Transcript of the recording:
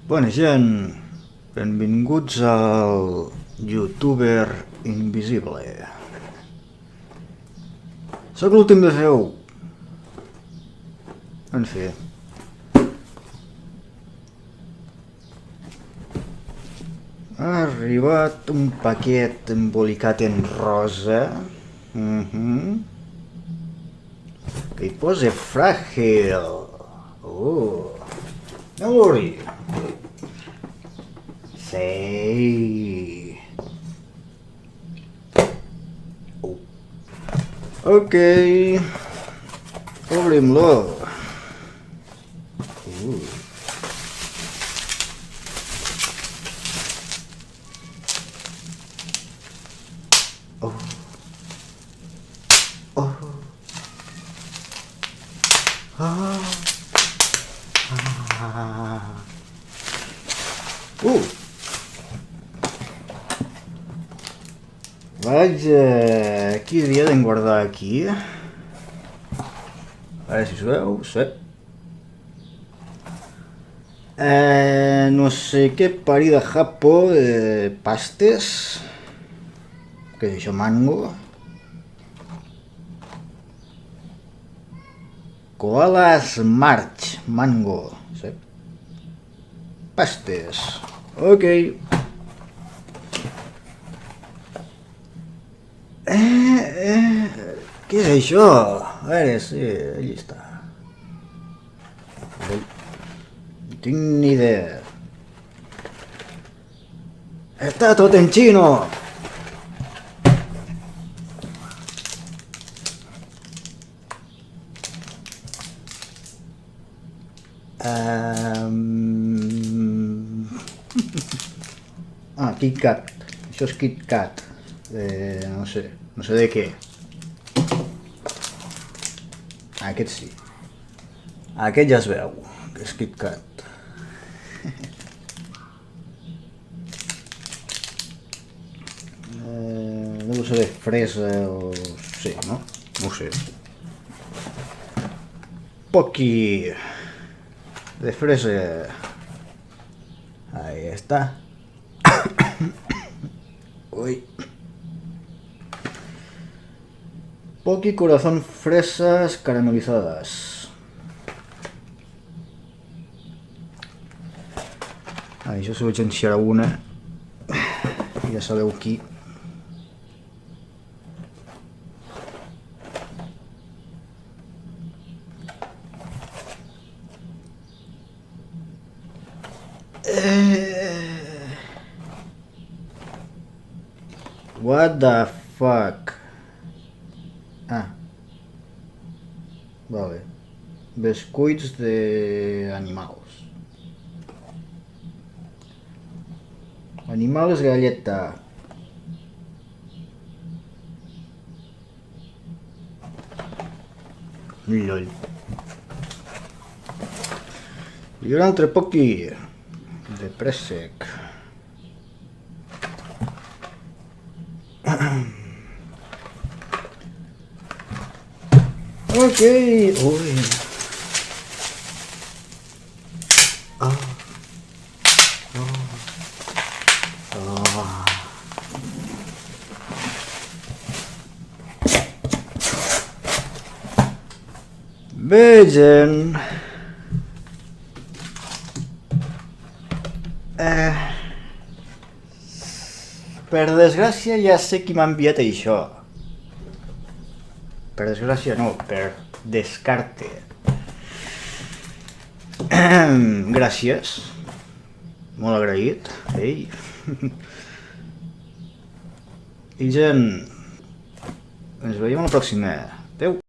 Bona gent, benvinguts al youtuber invisible. Soc l'últim de feu. En fi. Ha arribat un paquet embolicat en rosa. Que hi posa fràgil. Oh, no worry. Sí. Oh. Ok. Obrim-lo. Oh. Oh. Ah. Vaja, qui havia de guardar aquí? A veure si us veu, sí. No sé què parir de Japó, pastes. Què és això, mango? Koalas March, mango, sí. Pastes, ok. Què és això? A veure, sí, allí està. No tinc ni idea. Està tot en xino! Kit Kat. Això és Kit Kat. No sé de què. Aquest sí. Aquest ja es veu, que és Kit Kat. Deu ser de fresa o... sí, no? No ho sé. Poqui de fresa. Ahí está. Uy. Poqui corazón fresas caramelizadas. Jo si vaig enxerar una, ja sabeu qui. What the fuck? Vale. Bescuits de animals. Animals galleta. Lol. I un altre poqui de préssec. Ok. Ui. Bé, gent. Per desgràcia ja sé qui m'ha enviat això. Per desgràcia no, per descarte. Gràcies. Molt agraït. Ei. I gent, ens veiem a la pròxima. Adéu.